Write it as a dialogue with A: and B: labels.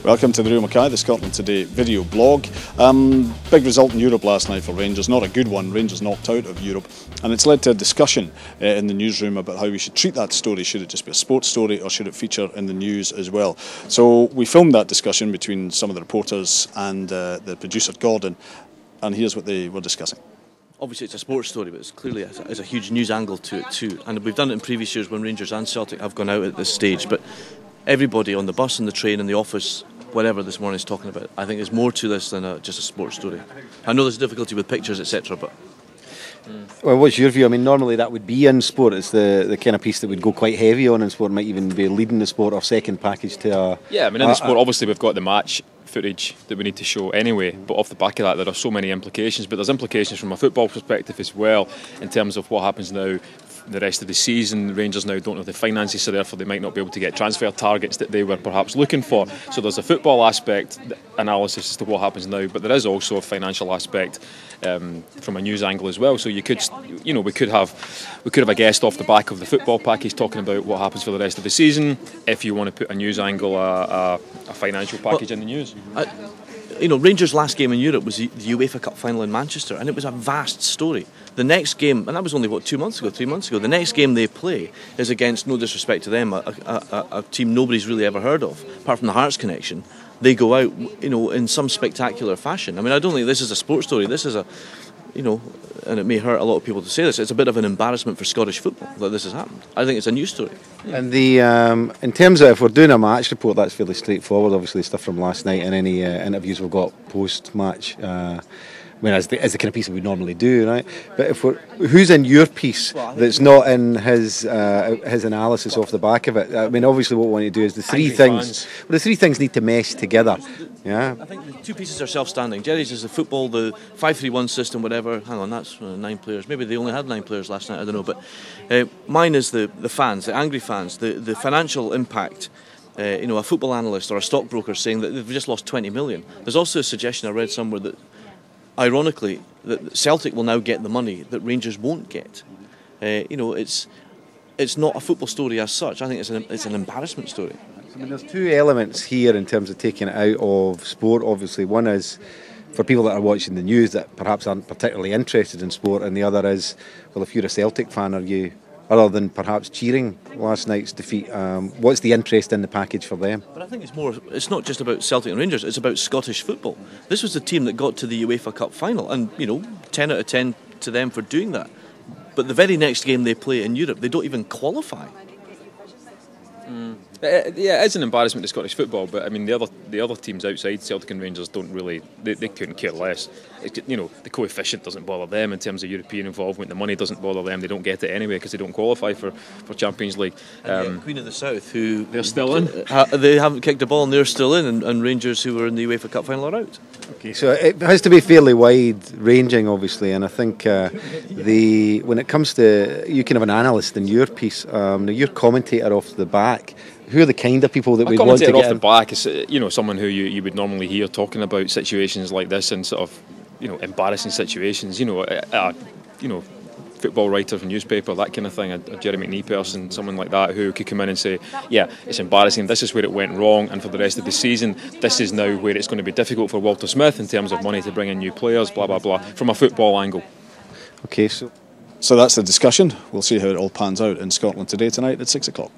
A: Welcome to the Real MacKay, the Scotland Today video blog. Big result in Europe last night for Rangers, not a good one. Rangers knocked out of Europe, and it's led to a discussion in the newsroom about how we should treat that story. Should it just be a sports story or should it feature in the news as well? So we filmed that discussion between some of the reporters and the producer Gordon, and here's what they were discussing.
B: Obviously it's a sports story, but it's clearly a huge news angle to it too, and we've done it in previous years when Rangers and Celtic have gone out at this stage, but everybody on the bus, in the train, in the office, whatever this morning is talking about, I think there's more to this than just a sports story. I know there's difficulty with pictures, etc., but...
C: Well, what's your view? I mean, normally that would be in sport. It's the kind of piece that would go quite heavy on in sport, might even be leading the sport or second package to a...
D: Yeah, I mean, in the sport, obviously we've got the match footage that we need to show anyway, but off the back of that there are so many implications, but there's implications from a football perspective as well, in terms of what happens now the rest of the season. Rangers now don't have the finances, so therefore they might not be able to get transfer targets that they were perhaps looking for. So there's a football aspect analysis as to what happens now, but there is also a financial aspect from a news angle as well. So you could, you know, we could have a guest off the back of the football package talking about what happens for the rest of the season. If you want to put a news angle, a financial package in the news.
B: You know, Rangers' last game in Europe was the UEFA Cup final in Manchester, and it was a vast story. The next game, and that was only, 3 months ago, the next game they play is against, no disrespect to them, a team nobody's really ever heard of, apart from the Hearts connection. They go out, you know, in some spectacular fashion. I mean, I don't think this is a sports story. This is a, you know, and it may hurt a lot of people to say this, it's a bit of an embarrassment for Scottish football that this has happened. I think it's a news story.
C: And the in terms of if we're doing a match report, that's fairly straightforward. Obviously, stuff from last night and any interviews we've got post-match. I mean, as the kind of piece that we normally do, right? But if who's in your piece that's not in his analysis off the back of it? I mean, obviously, what we want to do is the three things. Well, the three things need to mesh together. Yeah.
B: I think the two pieces are self-standing. Jerry's is the football, the 5-3-1 system, whatever. Hang on, that's 9 players. Maybe they only had 9 players last night. I don't know. But mine is the fans, the angry fans, the financial impact. You know, a football analyst or a stockbroker saying that they've just lost 20 million. There's also a suggestion I read somewhere that, ironically, that Celtic will now get the money that Rangers won't get. You know, it's not a football story as such. I think it's an embarrassment story.
C: I mean, there's two elements here in terms of taking it out of sport. Obviously, one is for people that are watching the news that perhaps aren't particularly interested in sport, and the other is, well, if you're a Celtic fan, are you, other than perhaps cheering last night's defeat, what's the interest in the package for them?
B: But I think it's not just about Celtic and Rangers, it's about Scottish football. This was the team that got to the UEFA Cup final, and, you know, 10 out of 10 to them for doing that. But the very next game they play in Europe, they don't even qualify.
D: Yeah, it's an embarrassment to Scottish football, but I mean the other teams outside Celtic and Rangers don't really, they couldn't care less. You know, the coefficient doesn't bother them in terms of European involvement. The money doesn't bother them. They don't get it anyway because they don't qualify for Champions League.
B: Queen of the South, who
D: they're still in.
B: They haven't kicked a ball and they're still in, and Rangers, who were in the UEFA Cup final, are out.
C: Okay, so it has to be fairly wide-ranging, obviously, and I think when it comes to, you can have an analyst in your piece, your commentator off the back. Who are the kind of people that we'd want to get
D: off the back is, you know, someone who you would normally hear talking about situations like this and sort of, you know, embarrassing situations. You know, football writer for newspaper, that kind of thing. A Jerry MacKay person, someone like that, who could come in and say, yeah, it's embarrassing. This is where it went wrong, and for the rest of the season, this is now where it's going to be difficult for Walter Smith in terms of money to bring in new players. Blah blah blah. From a football angle.
A: Okay, so that's the discussion. We'll see how it all pans out in Scotland Today tonight at 6 o'clock.